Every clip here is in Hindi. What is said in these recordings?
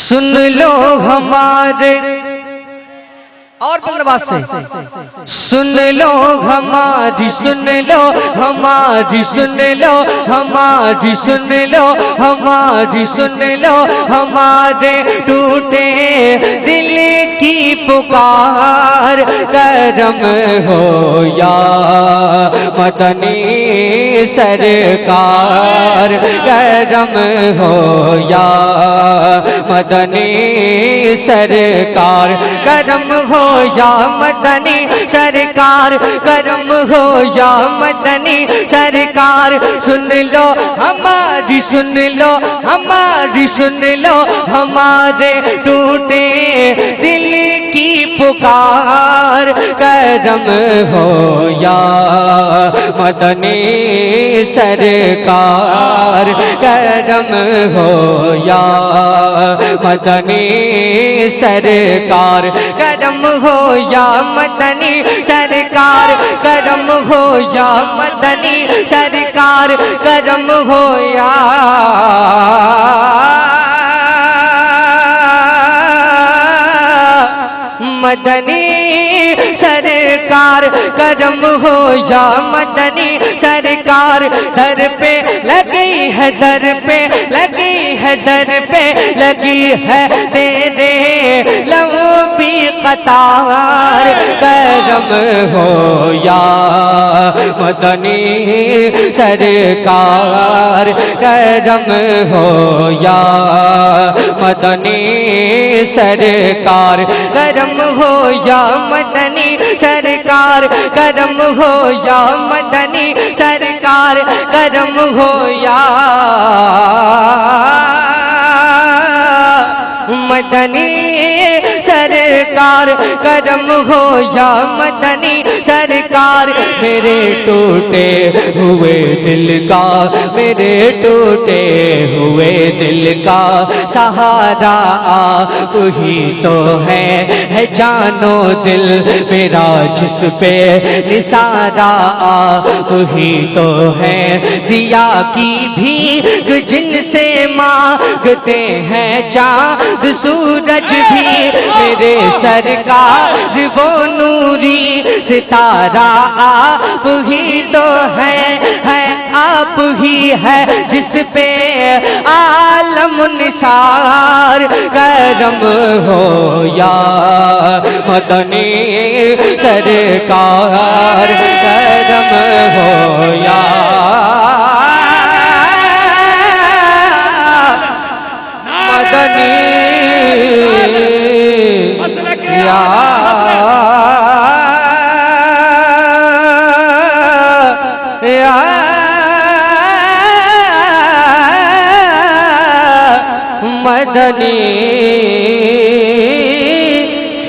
सुन लो हमारे और बंदबाज से सुन लो हमारी, सुन लो हमारी, सुन लो हमारी, सुन लो हमारी, सुन लो हमारे टूटे दिल की पुकार। करम हो या मदनी सरकार, करम हो या मदनी सरकार, करम हो या मदनी सरकार, करम हो या मदनी सरकार। सुन लो हमारी, सुन लो हमारी, सुन लो हमारे टूटे दिल की पुकार। करम हो या मदनी सरकार, करम हो या मदनी सरकार, करम हो या मदनी सरकार, करम हो या मदनी सरकार, करम हो या मदनी सरकार, करम हो या मदनी सरकार। दर पे लगी है, दर पे लगी है, दर पे लगी है तेरे लंबी कतार। करम हो या मदनी सरकार, करम हो या मदनी सरकार, करम हो या मदनी सरकार, करम हो या मदनी सरकार, करम हो या मदनी सरकार, करम हो या मदनी सरकार। मेरे टूटे हुए दिल का, मेरे टूटे हुए दिल का सहारा आप ही तो है जानो दिल मेरा जिस पे निसारा आप ही तो है। जिया की भीख जिनसे मांगते हैं चाँद सूरज भी, मेरे सरकार वो नूरी सितारा आप ही तो है आप ही है जिस पे आलम निसार। करम हो या मदनी सरकार, करम हो या मदनी या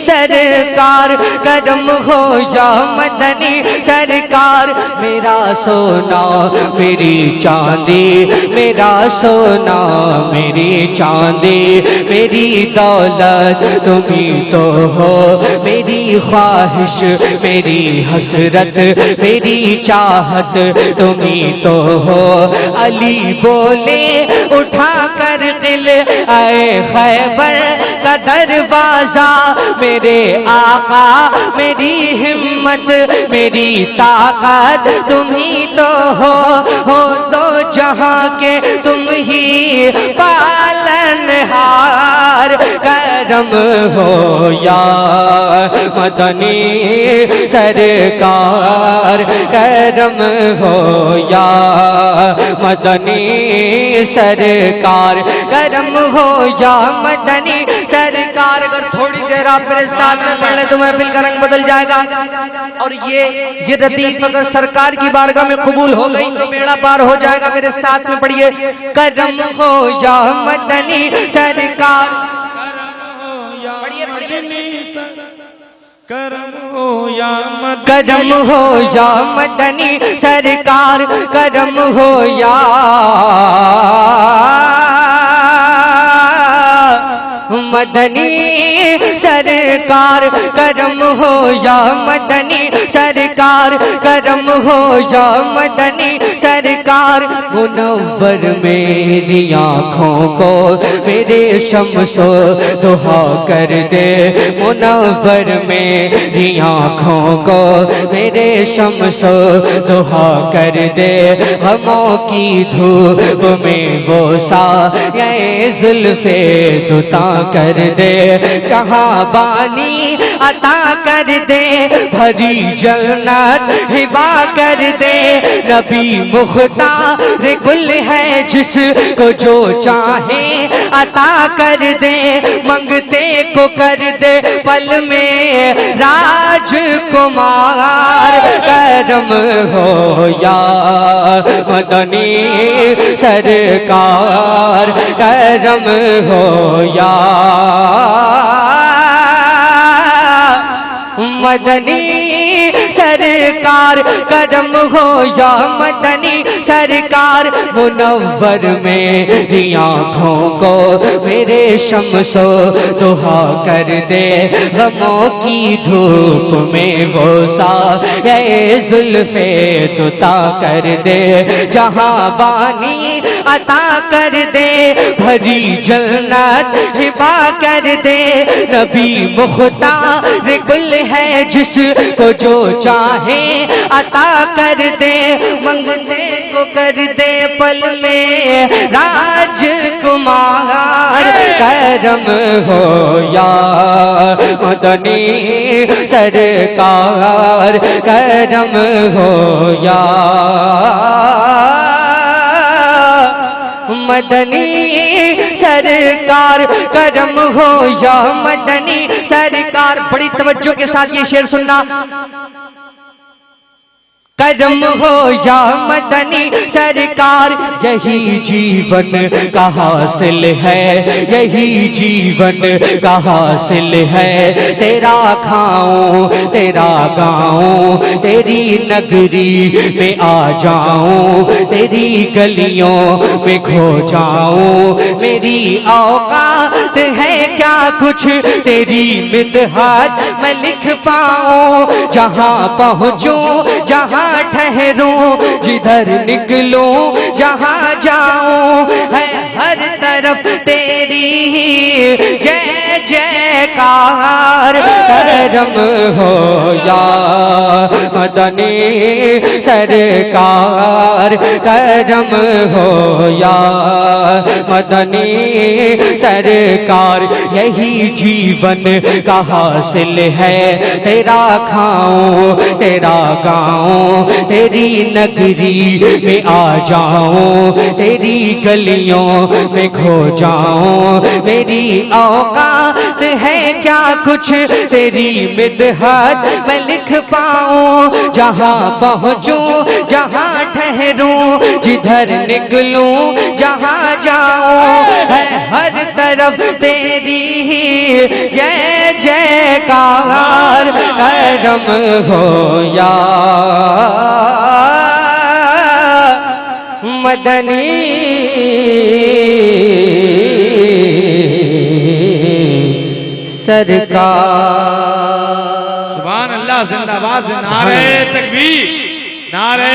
मदनी सरकार। करम हो या मदनी सरकार। मेरा सोना मेरी चांदी, मेरा सोना मेरी चांदी, मेरी दौलत तुम ही तो हो, मेरी ख्वाहिश मेरी हसरत, मेरी चाहत तुम ही तो हो। अली बोले उठा कर दिल आए खैबर का दरवाजा, मेरे आका मेरी हिम्मत मेरी ताकत तुम ही तो हो तो जहां के तुम ही पालनहार। करम हो या मदनी सरकार, करम हो या मदनी सरकार, करम हो या मदनी सरकार। अगर थोड़ी देर आप मेरे साथ में पढ़ ले तो महफिल का रंग बदल जाएगा। और ये लतीफ अगर सरकार की बारगाह में कबूल हो गई तो बेड़ा पार हो जाएगा। मेरे साथ में पढ़िए, करम हो या मदनी सरकार, करम हो या करम हो या मदनी सरकार, करम हो या मदनी सरकार करम हो या मदनी सरकार करम हो या मदनी सरकार मुनव्वर मेरी आँखों को मेरे शम्सो दुहा कर दे मुनव्वर मेरी आँखों को मेरे शम्सो दुहा कर दे गमों की धूप में वो सा ये जुल्फे दुता कर दे जहाँ बानी अता कर दे भरी जन्नत हिबा कर दे नबी मुख्तार गुल है जिसको जो चाहे अता कर दे मंगते को कर दे पल में राजकुमार करम हो या मदनी सरकार करम हो या मदनी सरकार करम हो या मदनी सरकार मुनव्वर मेरी आँखों को मेरे शम्सो दुहा कर दे गमों की धूप में वो सा ये जुल्फे तुता कर दे जहाँ बानी अता कर दे भरी जन्नत हिबा कर दे नबी मुख्तार गुल है जिसको जो चाहे अता कर दे मंगते को कर दे पल में राजकुमार करम हो या मदनी सरकार करम हो या मदनी सरकार करम हो या मदनी सरकार बड़ी तवज्जो के साथ ये शेर सुनना करम हो या मदनी सरकार यही जीवन का हासिल है यही जीवन का हासिल है तेरा खाऊं तेरा गाऊं तेरी नगरी में आ जाऊं तेरी गलियों में खो जाऊं मेरी औकात है क्या कुछ तेरी मिदहात मैं लिख पाऊं जहां पहुंचूं जहां ठहरूं जिधर निकलूं जहां जाऊं है हर तरफ तेरी जय जयकार करम हो या मदनी सरकार करम हो या मदनी सरकार यही जीवन का हासिल है तेरा खाऊं तेरा गाऊं तेरी नगरी में आ जाऊं तेरी गलियों में खो जाऊं मेरी औकात है क्या कुछ तेरी मिदहत मैं लिख पाऊं जहां पहुंचूं जहां ठहरूं जिधर निकलूं जहां जाऊं है हर तरफ तेरी ही जय जयकार करम हो या मदनी सरकार सुभान अल्लाह जिंदाबाद नारे तकबीर नारे